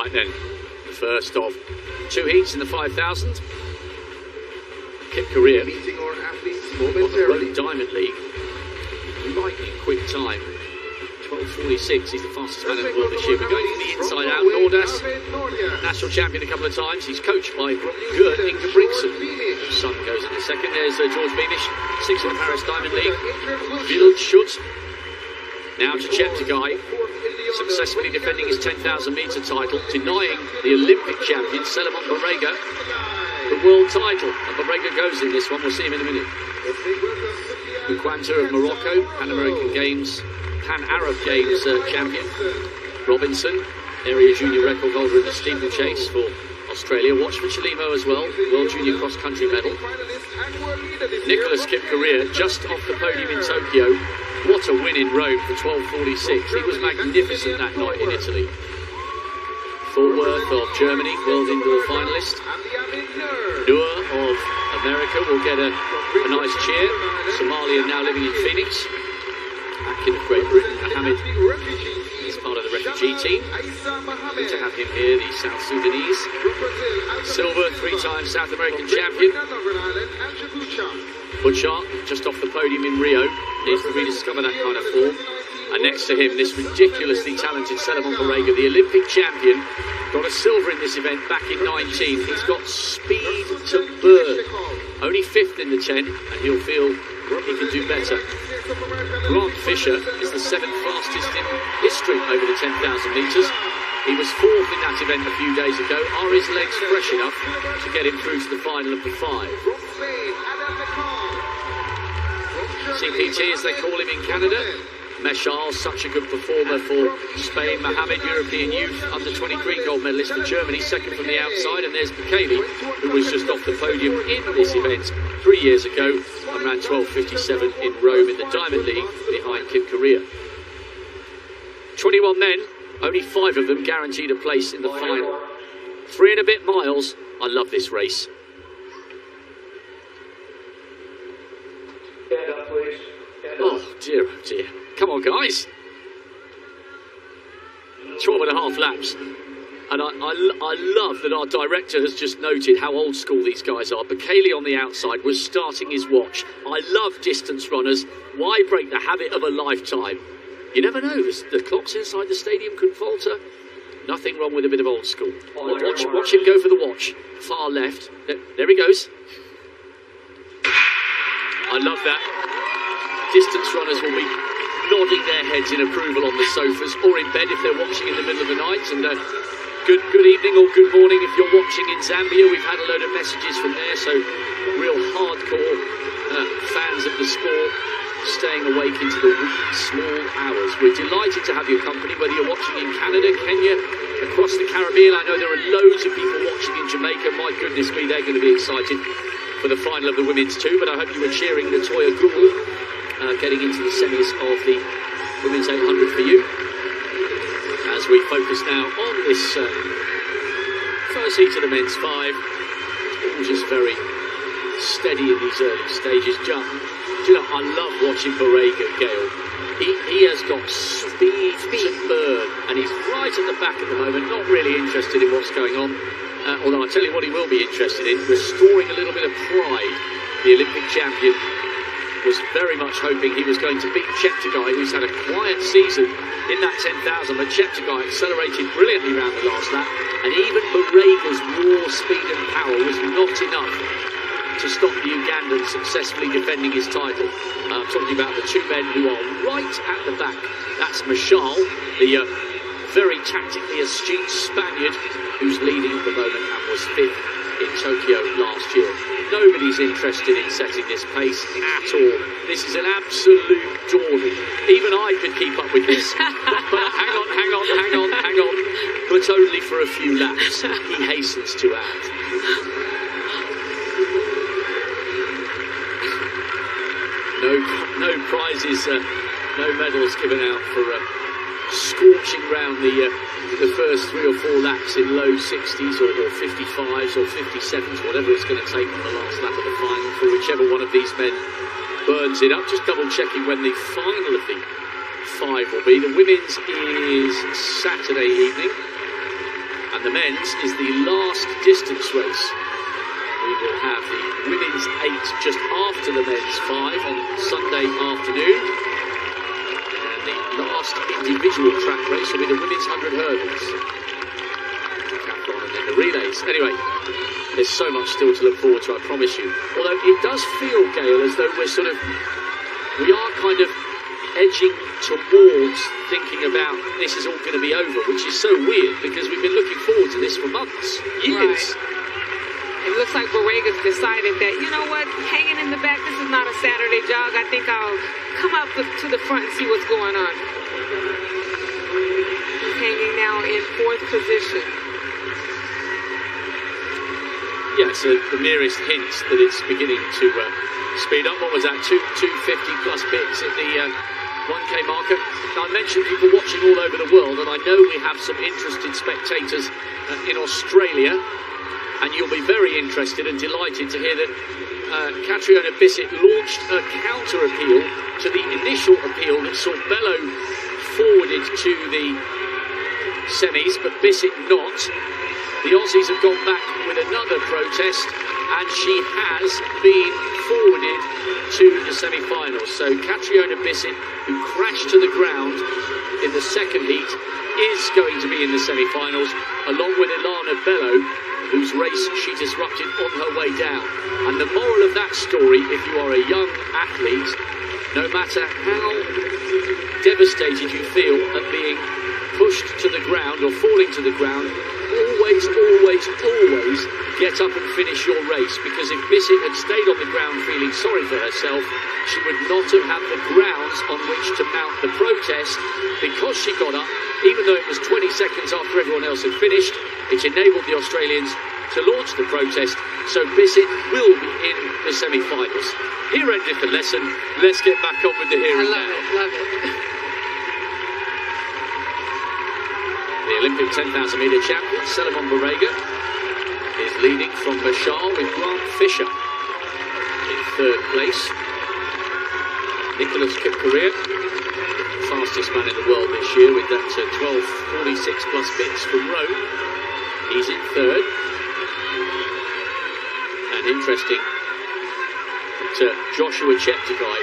Right then, the first of 2 heats in the 5,000. Kip Korea on the Road Diamond League. Lightning quick time. 12:46. He's the fastest man in the world this year. We're going from the inside out. Nordas, national champion a couple of times. He's coached by Gert Ingebrigtsen. Son goes in the second. There's George Beamish, 6th in the Paris Diamond League. Wildschut. Now to Cheptegei, successfully defending his 10,000 metre title, denying the Olympic champion Seleman Barega the world title. And Barega goes in this one. We'll see him in a minute. Bukwanta of Morocco, Pan-American Games, Pan-Arab Games champion. Robinson, area junior record holder in the steeplechase for Australia. Watch for Chilimo as well, World Junior Cross Country medal. Nicholas Kip Korea, just off the podium in Tokyo. What a win in Rome for 12:46. He was magnificent that night in Italy. Thorworth of Germany, world indoor finalist. Noor of America will get a nice cheer. Somalia now living in Phoenix. Back in Great Britain, Mohammed is part of the refugee team. Good to have him here, the South Sudanese. Silver, 3-time South American champion. Butchart, just off the podium in Rio, needs to rediscover that kind of form. And next to him, this ridiculously talented Seleman Barega, the Olympic champion, got a silver in this event back in 19. He's got speed to burn. Only 5th in the 10, and he'll feel he can do better. Grant Fisher is the 7th fastest in history over the 10,000 metres. He was 4th in that event a few days ago. Are his legs fresh enough to get him through to the final of the 5? CPT, as they call him in Canada. Meshal, such a good performer for Spain. Mohamed, European Youth Under-23 gold medalist for Germany, 2nd from the outside. And there's Bekele, who was just off the podium in this event 3 years ago and ran 12:57 in Rome in the Diamond League behind Kip Korea. 21 men, only 5 of them guaranteed a place in the final. 3 and a bit miles. I love this race. Oh dear, oh dear. Come on, guys. 12 and a half laps. And I love that our director has just noted how old school these guys are. Bekele on the outside was starting his watch. I love distance runners. Why break the habit of a lifetime? You never know. The clocks inside the stadium could falter. Nothing wrong with a bit of old school. Watch him go for the watch. Far left. There he goes. I love that. Distance runners will be nodding their heads in approval on the sofas or in bed if they're watching in the middle of the night. And good evening or good morning if you're watching in Zambia. We've had a load of messages from there, so real hardcore fans of the sport staying awake into the wee small hours. We're delighted to have your company, whether you're watching in Canada, Kenya, across the Caribbean. I know there are loads of people watching in Jamaica. My goodness me, they're going to be excited for the final of the women's too, but I hope you were cheering Latoya Gould getting into the semis of the women's 800 for you. As we focus now on this first heat of the men's 5, all just very steady in these early stages. Do you know, I love watching Barega, Gail. He has got speed to burn, and he's right at the back at the moment, not really interested in what's going on. Although I'll tell you what he will be interested in, restoring a little bit of pride. The Olympic champion was very much hoping he was going to beat Cheptegei, who's had a quiet season in that 10,000, but Cheptegei accelerated brilliantly around the last lap, and even Barega's raw speed and power was not enough to stop the Ugandan successfully defending his title. I'm talking about the 2 men who are right at the back. That's Meshal, the very tactically astute Spaniard who's leading at the moment and was 5th in Tokyo last year. Nobody's interested in setting this pace at all. This is an absolute dawdle. Even I could keep up with this. But hang on. But only for a few laps, he hastens to add. No prizes, no medals given out for scorching round the first 3 or 4 laps in low 60s or 55s or 57s, whatever it's going to take on the last lap of the final for whichever one of these men burns it up. Just double checking when the final of the 5 will be. The women's is Saturday evening. And the men's is the last distance race. We will have the women's 8 just after the men's 5 on Sunday afternoon. And the last individual track race will be the women's 100 hurdles. And then the relays. Anyway, there's so much still to look forward to, I promise you. Although it does feel, Gail, as though we are kind of edging towards thinking about this is all going to be over, which is so weird because we've been looking forward to this for months, years. Right. It looks like Borrega's decided that, you know what, hanging in the back, this is not a Saturday jog. I think I'll come up to the front and see what's going on. Hanging now in 4th position. Yeah, so the merest hint that it's beginning to speed up. What was that, 250 plus bits at the 1K marker? Now, I mentioned people watching all over the world, and I know we have some interested spectators in Australia, and you'll be very interested and delighted to hear that Catriona Bissett launched a counter-appeal to the initial appeal that saw Bello forwarded to the semis, but Bissett not. The Aussies have gone back with another protest, and she has been forwarded to the semi-finals. So Catriona Bissett, who crashed to the ground in the second heat, is going to be in the semi-finals, along with Ilana Bello, whose race she disrupted on her way down. And the moral of that story, if you are a young athlete, no matter how devastated you feel at being pushed to the ground or falling to the ground, always, always, always get up and finish your race, because if Bissett had stayed on the ground feeling sorry for herself, she would not have had the grounds on which to mount the protest. Because she got up, even though it was 20 seconds after everyone else had finished, it enabled the Australians to launch the protest, so Bissett will be in the semi-finals. Here ended the lesson. Let's get back on with the here and now. Love it. The Olympic 10,000 metre champion, Seleman Borrega, is leading from Bashar with Grant Fisher in 3rd place. Nicholas Kipkorir, fastest man in the world this year with that 12.46 plus bits from Rome. He's in 3rd. And interesting that Joshua Cheptegei,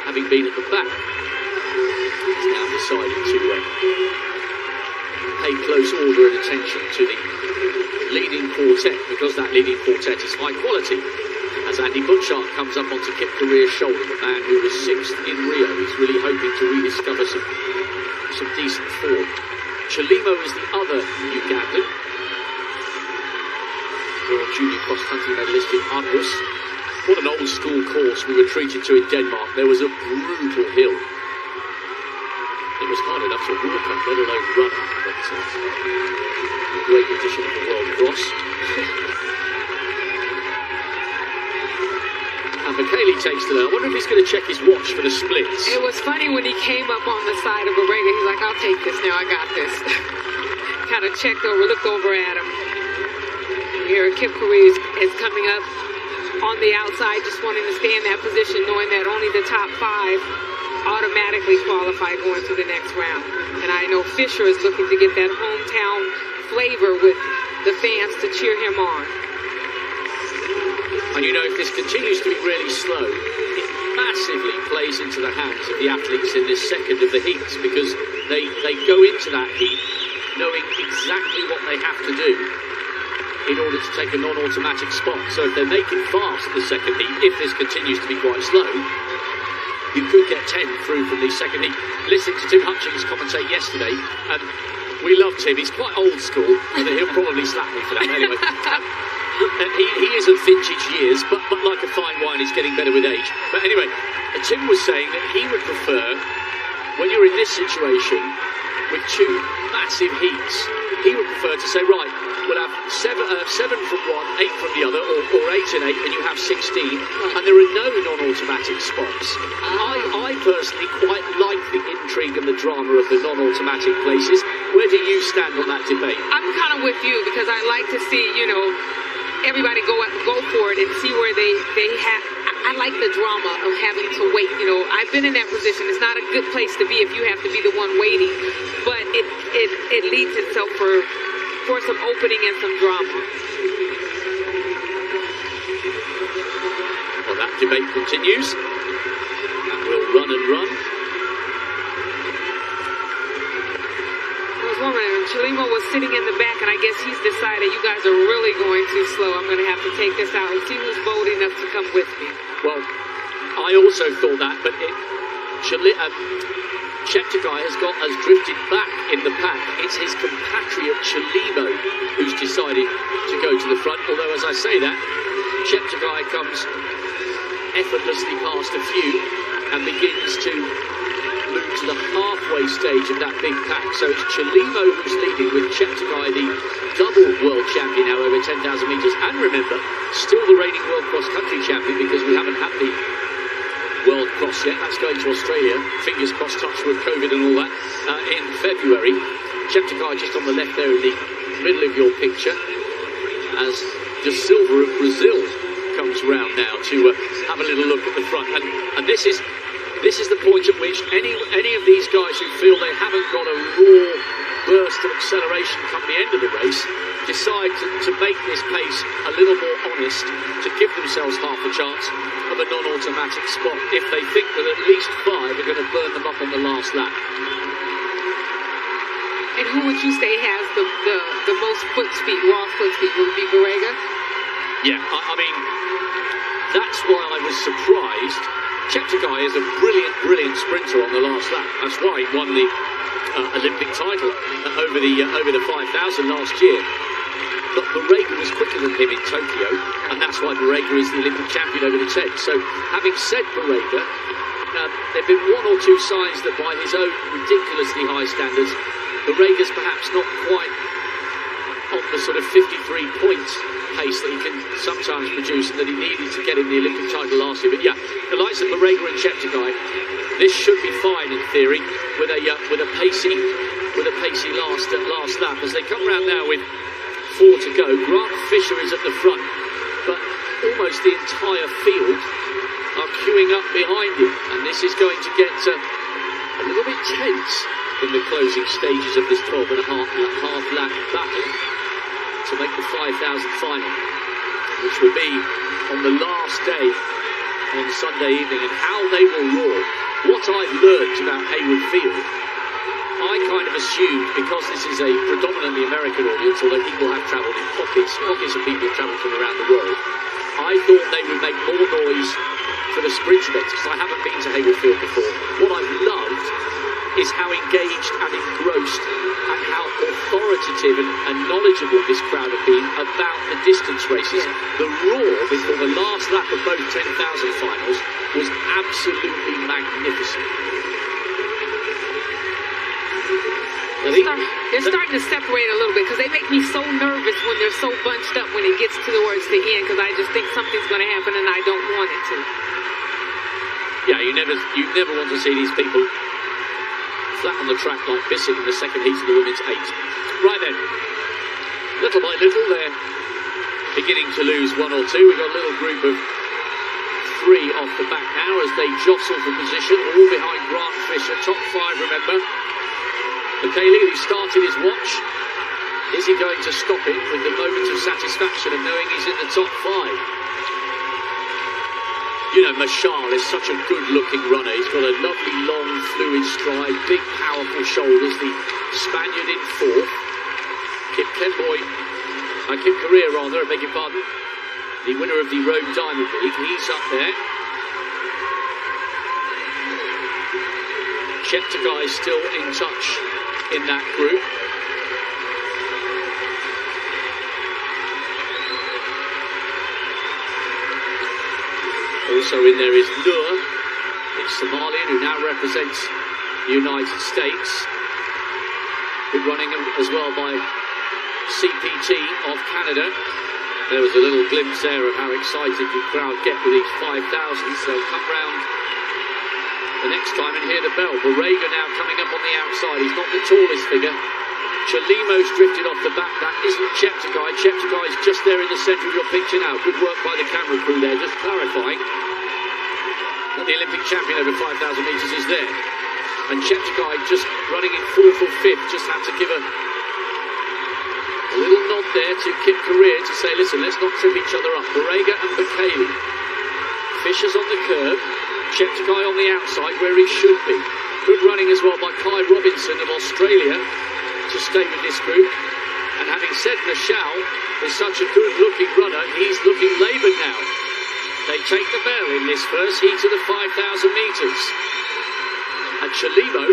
having been at the back, has now decided to pay close order and attention to the leading quartet, because that leading quartet is high quality. As Andy Butchart comes up onto Kip Career's shoulder, the man who was 6th in Rio, he's really hoping to rediscover some decent form. Chalimo is the other Ugandan, World Junior cross-country medalist in Aarhus. What an old school course we were treated to in Denmark. There was a brutal hill. It was hard enough to walk up, let alone run. But a great edition of the World Cross. And Michele takes to that. I wonder if he's going to check his watch for the splits. It was funny when he came up on the side of Borrega. He's like, I'll take this now, I got this. Kind of checked over, looked over at him. Here, Kip Career is coming up on the outside, just wanting to stay in that position, knowing that only the top 5 automatically qualify going through the next round. And I know Fisher is looking to get that hometown flavor with the fans to cheer him on. And you know, if this continues to be really slow, it massively plays into the hands of the athletes in this second of the heats, because they go into that heat knowing exactly what they have to do in order to take a non-automatic spot. So if they make it fast the second heat, if this continues to be quite slow, you could get 10 through from the second heat. Listening to Tim Hutchings commentate yesterday, we love Tim, he's quite old school, and he'll probably slap me for that anyway. He is of vintage years, but like a fine wine, he's getting better with age. But anyway, Tim was saying that he would prefer, when you're in this situation, with 2 massive heats, he would prefer to say, right, we'll have 7 from one, 8 from the other, or 8 and 8, and you have 16, and there are no non-automatic spots. I personally quite like the intrigue and the drama of the non-automatic places. Where do you stand on that debate? I'm kind of with you, because I like to see, everybody go for it and see where they have. I like the drama of having to wait. I've been in that position. It's not a good place to be if you have to be the one waiting, but it leads itself for for some opening and some drama. Well, that debate continues. And we'll run and run. There was one minute. Chalimo was sitting in the back, and I guess he's decided you guys are really going too slow. I'm going to have to take this out and see who's bold enough to come with me. Well, I also thought that, but Cheptegei has drifted back in the pack. It's his compatriot Chalimo who's decided to go to the front. Although, as I say that, Cheptegei comes effortlessly past a few and begins to move to the halfway stage of that big pack. So it's Chalimo who's leading, with Cheptegei, the double world champion now over 10,000 metres. And remember, still the reigning world cross-country champion, because we haven't had the World Cross yet. That's going to Australia. Fingers crossed, touch with COVID and all that, in February. Cheptegei just on the left there in the middle of your picture, as De Silva of Brazil comes round now to have a little look at the front. And this is the point at which any of these guys who feel they haven't got a raw burst of acceleration come the end of the race decide to make this pace a little more honest, to give themselves half a chance of a non-automatic spot if they think that at least 5 are going to burn them up on the last lap. And who would you say has the most foot speed, raw foot speed? Would it be Barrega? Yeah, I mean, that's why I was surprised. Cheptegei is a brilliant sprinter on the last lap. That's why he won the Olympic title over the 5,000 last year. But Barrega was quicker than him in Tokyo, and that's why Barrega is the Olympic champion over the 10. So, having said Barrega, there have been 1 or 2 signs that by his own ridiculously high standards, Barrega's perhaps not quite on the sort of 53-point pace that he can sometimes produce, and that he needed to get him the Olympic title last year. But yeah, the likes of Barrega and Cheptegei, this should be fine in theory with a pacey last lap as they come round now with 4 to go. Grant Fisher is at the front, but almost the entire field are queuing up behind him, and this is going to get a little bit tense in the closing stages of this 12 and a half lap battle to make the 5,000 final, which will be on the last day on Sunday evening. And how they will roar. What I've learned about Hayward Field, I kind of assumed, because this is a predominantly American audience, although people have travelled in pockets of people have travelled from around the world, I thought they would make more noise for the sprint events, because I haven't been to Hayward Field before. What I've loved is how engaged and engrossed and how authoritative and knowledgeable this crowd have been about the distance races. The roar before the last lap of both 10,000 finals was absolutely magnificent. They're starting to separate a little bit, because they make me so nervous when they're so bunched up when it gets towards the end, because I just think something's going to happen and I don't want it to. Yeah, you never want to see these people flat on the track like Bissett in the second heat of the women's 8. Right then, little by little they're beginning to lose 1 or 2. We've got a little group of 3 off the back now as they jostle for position, all behind Grant Fisher. Top 5, remember. McKaylee, who started his watch, is he going to stop it with the moment of satisfaction of knowing he's in the top 5? You know, Mashal is such a good-looking runner. He's got a lovely, long, fluid stride, big, powerful shoulders. The Spaniard in 4th. Kip Correa, I beg your pardon. The winner of the Rome Diamond League. He's up there. Cheptegei still in touch in that group. Also in there is Nur, the Somalian, who now represents the United States. Good running as well by CPT of Canada. There was a little glimpse there of how excited the crowd get with these 5,000s. They'll come round the next time and hear the bell. Barrega now coming up on the outside. He's not the tallest figure. Chalimo's drifted off the back. That isn't Cheptegei. Cheptegei's just there in the centre of your picture now. Good work by the camera crew there, just clarifying that the Olympic champion over 5,000 metres is there. And Cheptegei just running in 4th or 5th, just had to give a A little nod there to Kip Career to say, listen, let's not trip each other up. Borrega and Bekele. Fisher's on the curb. Cheptegei on the outside where he should be. Good running as well by Kai Robinson of Australia to stay with this group. And having said Michal is such a good-looking runner, he's looking laboured now. They take the bell in this first heat of the 5,000 metres. And Chalimo,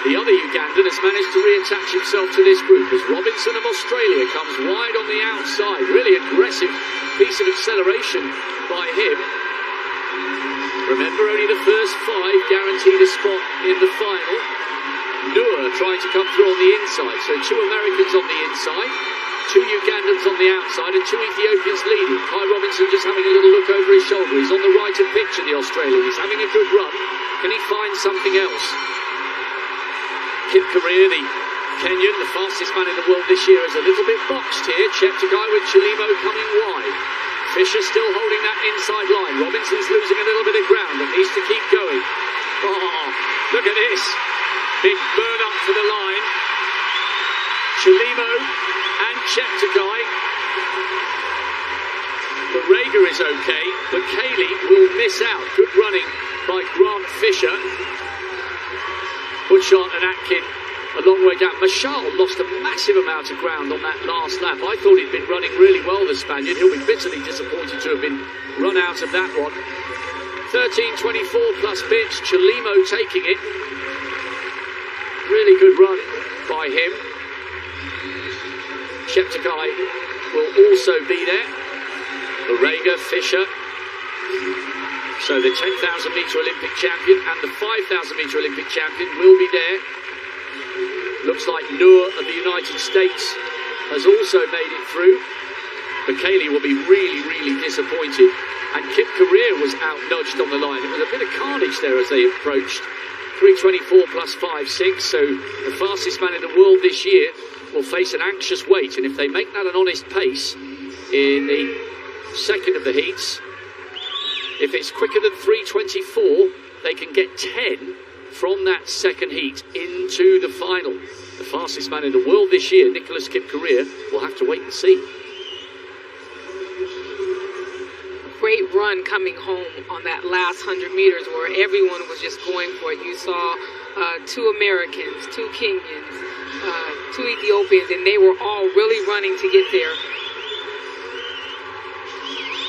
the other Ugandan, has managed to reattach himself to this group as Robinson of Australia comes wide on the outside. Really aggressive piece of acceleration by him. Remember, only the first 5 guaranteed a spot in the final. Noor trying to come through on the inside. So 2 Americans on the inside, 2 Ugandans on the outside, and 2 Ethiopians leading. Kai Robinson just having a little look over his shoulder. He's on the right of picture, the Australian. He's having a good run. Can he find something else? Kip Career, the Kenyan, the fastest man in the world this year, is a little bit boxed here. Cheptegei with Chalimo coming wide. Fisher still holding that inside line. Robinson's losing a little bit of ground but needs to keep going. Oh, look at this. Big burn up for the line. Chalimo and Cheptegei. Borrega is okay, but Bekele will miss out. Good running by Grant Fisher. Butchart and Atkin a long way down. Michal lost a massive amount of ground on that last lap. I thought he'd been running really well, the Spaniard. He'll be bitterly disappointed to have been run out of that one. 13.24 plus bits. Chalimo taking it. Really good run by him. Cheptegei will also be there. Borrega, Fisher. So the 10,000 metre Olympic champion and the 5,000 metre Olympic champion will be there. Looks like Noor of the United States has also made it through. Bekele will be really, really disappointed. And Kip Career was out-nudged on the line. It was a bit of carnage there as they approached. 3.24 plus 5.6. So the fastest man in the world this year will face an anxious wait. And if they make that an honest pace in the second of the heats, if it's quicker than 3.24, they can get 10 from that second heat into the final. The fastest man in the world this year, Nicholas Kip Career, will have to wait and see. Great run coming home on that last 100 meters where everyone was just going for it. You saw 2 Americans, 2 Kenyans, 2 Ethiopians, and they were all really running to get there.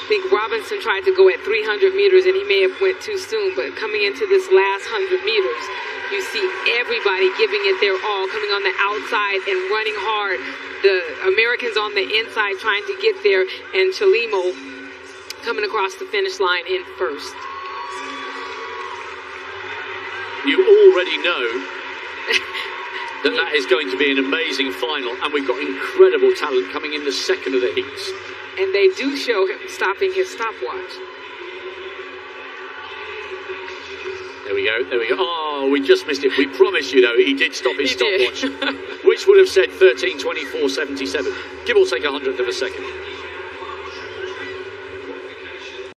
I think Robinson tried to go at 300 meters and he may have went too soon, but coming into this last 100 meters, you see everybody giving it their all, coming on the outside and running hard. The Americans on the inside trying to get there, and Chalimo coming across the finish line in first. You already know that is going to be an amazing final, and we've got incredible talent coming in the second of the heats. And they do show him stopping his stopwatch. There we go, there we go. Oh, we just missed it. We promised you, though, he did stop his stopwatch, which would have said 13.24.77. Give or take 100th of a second.